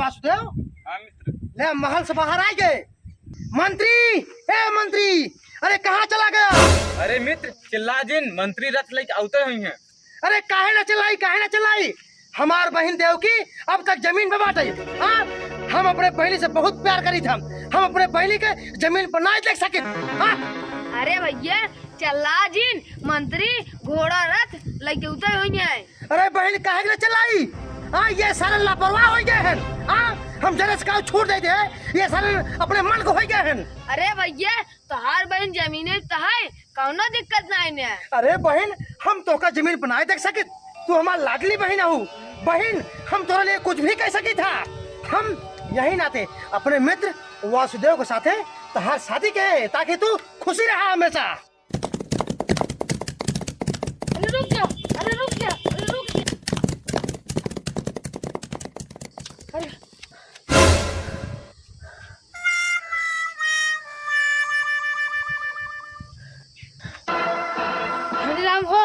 वासुदेव। हाँ मित्र। ले महल से बाहर आ गए। मंत्री, ए मंत्री, अरे कहाँ चला गया? अरे मित्र चिल्ला जिन मंत्री रथ लेके आते हुई हैं। अरे काहे ना चिल्लाई। हमार बहन देवकी अब तक जमीन पे बांटे। हाँ, हम अपने बहनी से बहुत प्यार करी था। हम अपने बहनी के जमीन पर ना देख सके। हाँ? अरे भैया चला जिन मंत्री घोड़ा रथ लेके उतर हुई है। अरे बहन काहे ना चिल्लाई? हाँ, ये सारे लापरवाह हो गए हैं। हाँ, हम जरा इसका छूट देते हैं, ये सारे अपने मन को हो गए हैं। अरे भैया तोहार बहन जमीने है, कौनो दिक्कत नहीं है। अरे बहन हम तो का जमीन पर ना देख सके। तू हमार लाडली बहन हो। बहन हम तोरा लिए कुछ भी कह सकी था। हम यही नाते अपने मित्र वासुदेव के साथे तहार शादी के, ताकि तू खुशी रहा हमेशा। अरे रुक जा। हो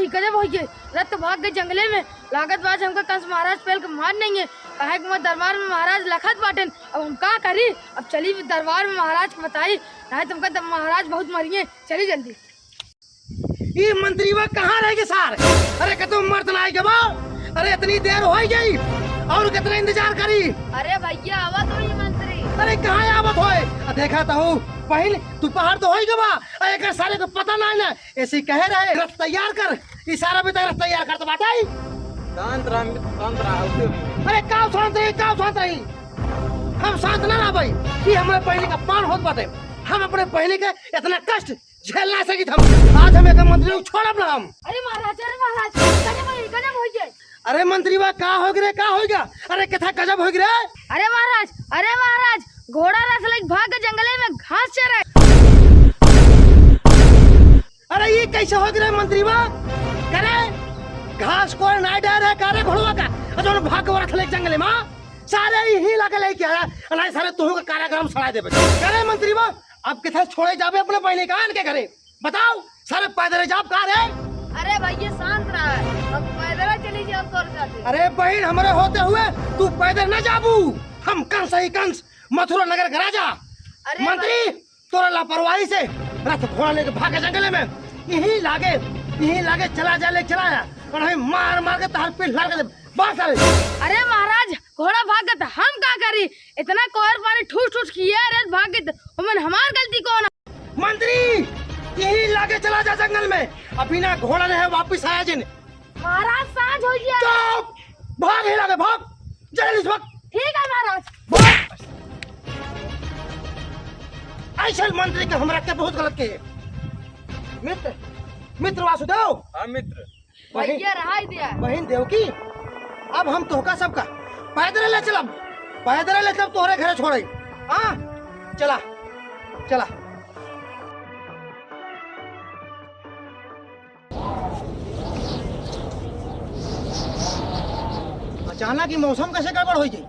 गजब हो गए। रथ तो भाग गए जंगले में। लागत बाज हमका कंस महाराज पहल के मार नहीं है। कहे कि दरबार में महाराज लखत बाटन। अब हम क्या करी? अब चली दरबार में महाराज को बताई, नहीं तुमका महाराज बहुत मरिए। चली जल्दी। ये मंत्री वो कहाँ रहेगी सार? अरे कतु मर्द ना आएगा बा? अरे इतनी देर हो गई और कितना इंतजार करी? अरे भैया आवत हो ये मंत्री। अरे कहाँ आवत होए? देखा तो हूँ पहले तू पहाड़ तो होई गवा। एक सारे को पता नहीं ना, ऐसे कह रहे रथ तैयार कर। इशारा भी तक रथ तैयार कर तो बाटाई। शांत रहा आते हुई। अरे काव शांत रही। हम शांत ना भाई। ये हमारे पहले का पान होत बाटे। हम अपने पहले के इतना कष्ट झेल ना सकी हम। आज हम एक मंत्री को छोड़ब ना हम। अरे महाराज गजब हो गए। अरे मंत्री बा का हो गया? अरे कथा गजब हो गया। अरे महाराज घोड़ा रथ लेके भाग के जंगले में घास चर। अरे ये कैसे हो गया मंत्री बा? करे घास को ना डर है करे घोड़वा का। जो भाग के रथ लेके जंगले में सारे ही लगे लेके आया। ना सारे तू का कारागार सड़ा दे। करे मंत्री बा अब किथे छोड़े जाबे अपने पहले का के घरे? बताओ सारे पैदल जाब का रे? अरे भैया शांत रहा है, अब पैदल चली जाओ तोर जाते। अरे बहन हमारे होते हुए तू पैदल न जाबू। हम कंस मथुरा नगर के राजा। मंत्री तोरा लापरवाही से रथ घोड़ा लेके भागे जंगले में। यही लागे चला और हमें मार के तार पीठ लाल के बात करे। अरे महाराज घोड़ा भाग गया, हम क्या करी? इतना कोहर पानी ठूस किया रथ भाग गए, हमार गलती कौन? मंत्री यही लागे चला जा जंगल में। अभी ना घोड़ा ने वापिस आया जिन। महाराज सांझ हो गया। चुप, भाग ही लागे भाग जल्दी इस वक्त। ठीक है महाराज। ऐसे मंत्री के हमरा के बहुत गलत के। मित्र वासुदेव। हाँ मित्र। भैया रहा दिया। बहन देवकी अब हम तोहका सबका पैदल ले चलब तोहरे घरे छोड़े। हाँ चला। अचानक ही मौसम कैसे गड़बड़ हो गई?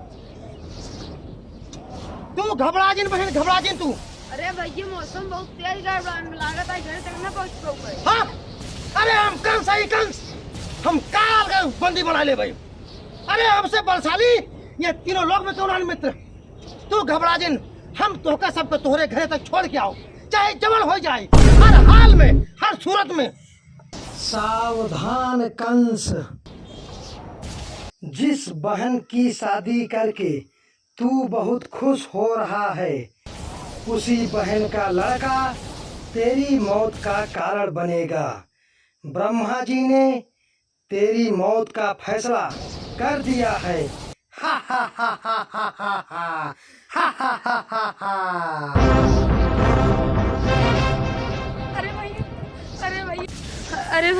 तू घबरा जिन तू। अरे भैया मौसम बहुत तेज लागत है, घर तक न पहुंच पाऊंगा। हाँ अरे हम कंस हम काल का बंदी बना ले भाई। अरे हमसे बलशाली ये तीनों लोग में कौन मित्र? तू घबरा जिन, हम तोहका सबको तोहरे घरे तक छोड़ के आओ, चाहे जबल हो जाए, हर हाल में हर सूरत में। सावधान कंस, जिस बहन की शादी करके तू बहुत खुश हो रहा है, उसी बहन का लड़का तेरी मौत का कारण बनेगा। ब्रह्मा जी ने तेरी मौत का फैसला कर दिया है। हा हा हा हा हा हा हा हा हा हा हा। अरे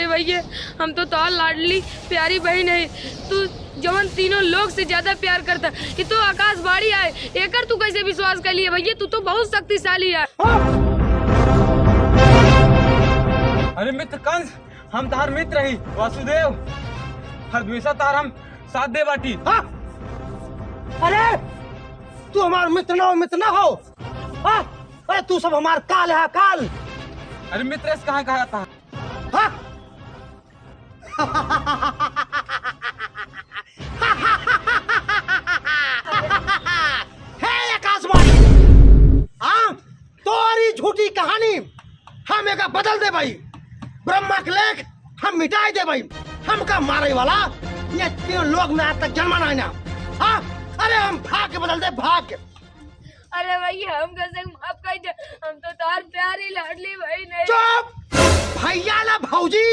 भैया हम तो लाडली प्यारी बहन है। तू जवन तीनों लोग से ज्यादा प्यार करता कि तू आकाश बाड़ी आए, एकर तू कैसे विश्वास कर लिया? भैया तू तो बहुत शक्तिशाली है। अरे मित्र कंस, हम तार मित्र ही वासुदेव, हर हमेशा तार हम साथ दे बाटी। हाँ? अरे तू हमारा मित्र ना हो। हाँ? अरे तू सब हमार काल है काल। अरे मित्र ऐसे कहाँ कहा था? हाँ? झूठी कहानी हम एक बदल दे भाई। ब्रह्मा के लेख हम मिटाई दे भाई। हमका मारे वाला ये 3 लोग में आज तक जन्मा नहीं ना। हाँ, अरे हम भाग के बदल दे, भाग के। अरे भैया हम कैसे माफ कर दे, हम तो तार प्यारी लाडली भाई नहीं। चुप भैया ना भौजी,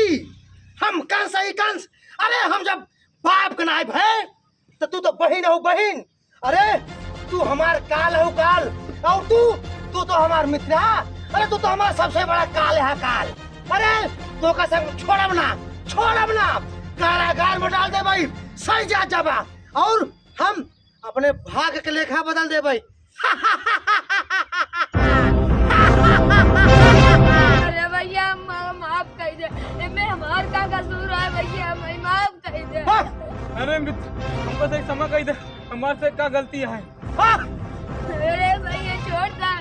हम कंस ही कंस। अरे हम जब बाप के नाई भय तो तू तो बहिन हो बहिन। अरे तू हमार काल हो काल, और तू तो हमार मित्र है। अरे तू तो हमारा सबसे बड़ा काल है काल। अरे तो का संग छोड़ब ना, कारागार में डाल दे भाई, सही जा जाबा। और हम अपने भाग के लेखा बदल दे भाई। अरे भैया माफ कर दे, इसमें हमार का कसूर है भैया, हमें माफ कर दे। अरे मित्र हमको से क्षमा कर दे, हमारे से क्या गलती है। अरे भैया छोड़ दे।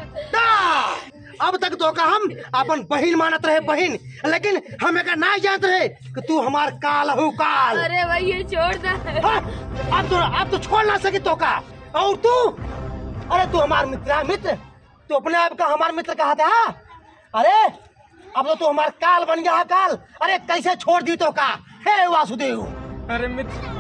अब तक तो का हम अपन बहिन मानत रहे बहिन, लेकिन हम एक नहीं जानते रहे कि तू हमार काल हो काल। अरे भैया छोड़ दे। अब तो छोड़ ना सकी तो का। और तू, अरे तू हमार मित्र है, मित्र तू अपने आप का हमार मित्र कहता है। अरे अब तो तू हमार काल बन गया है काल। अरे कैसे छोड़ दी तो का, हे वासुदेव। अरे मित्र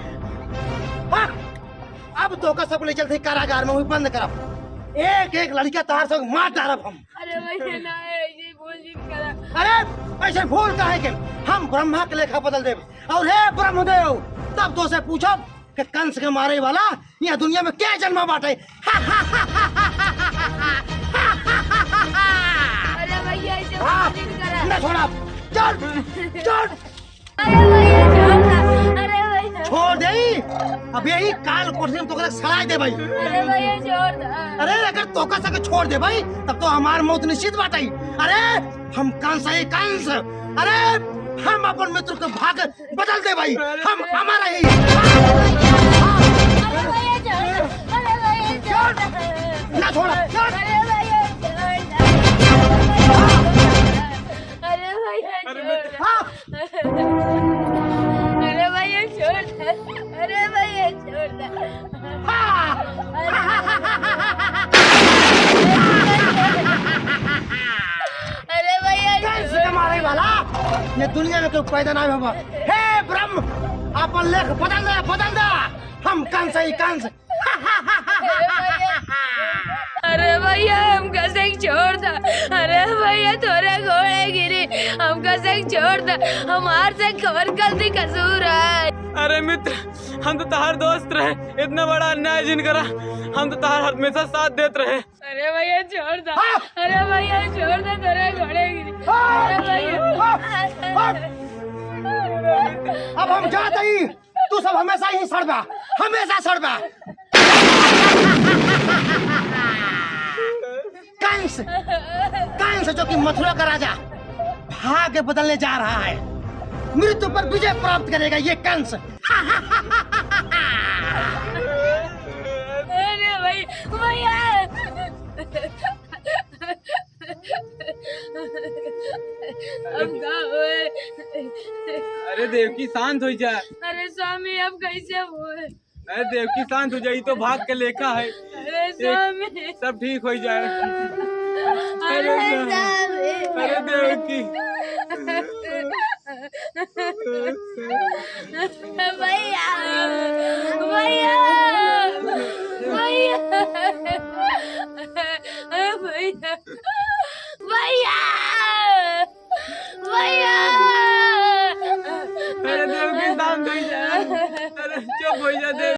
अब तो का सब ले चलते कारागार में, बंद करब। एक एक लड़का तार संग मार डालब हम। अरे भैया ना ऐसे बोल जिन करा। अरे ऐसे भूल का है कि हम ब्रह्मा के लेखा बदल देव। और हे ब्रह्मदेव, तब तो से पूछो कि कंस के मारे वाला यह दुनिया में क्या जन्मा बाटे। अरे भैया ऐसे बोल जिन करा। ना छोड़ा, चल। अरे भैया छोड़ दे। अरे भैया छोड़ दे, अब यही काल कुर्सी में तो सड़ाई दे भाई। अरे भैया छोड़ दे। अरे अगर तोका सके छोड़ दे भाई, तब तो हमार मौत निश्चित बाटे। अरे हम कंस है कंस। अरे हम अपन मित्र को भाग बदल दे भाई, हम हमारा ही। अरे भैया छोड़ दे। अरे भैया छोड़ दे। ना छोड़ा, छोड़। अरे भैया छोड़ दे। अरे भैया छोड़ दे। अरे भैया छोड़ दे। अरे भैया छोड़ दे। अरे भैया कंस के मारे वाला ये दुनिया में कोई पैदा नहीं होगा। हे ब्रह्म, अपन लेख बदल दे। हम कंस ही कंस। अरे भैया हम कैसे छोड़ दे। अरे भैया थोड़े घोड़े गिरी, हम कैसे छोड़ दे, हमार से खबर गलती कसूर है। अरे मित्र हम तो तार दोस्त रहे, इतना बड़ा अन्याय जिन करा, हम तो तार हमेशा साथ देते रहे। अरे भैया छोड़ दे। अरे भैया छोड़ दे, थोड़े घोड़े गिरी। अरे भैया अब हम जाते ही, तू सब हमेशा ही सड़बा, हमेशा सड़बा। कंस जो कि मथुरा का राजा भाग्य बदलने जा रहा है, मृत्यु पर विजय प्राप्त करेगा ये कंस। अरे भैया अब का हुए। अरे देवकी शांत हो जा। अरे स्वामी अब कैसे हुए। अरे देवकी शांत हो जाए, तो भाग के लेखा है। अरे स्वामी सब ठीक हो जाए। अरे स्वामी अरे देवकी भैया भैया भैया भैया भैया भैया। अरे देवकी शांत हो जा। अरे चुप हो जा देव।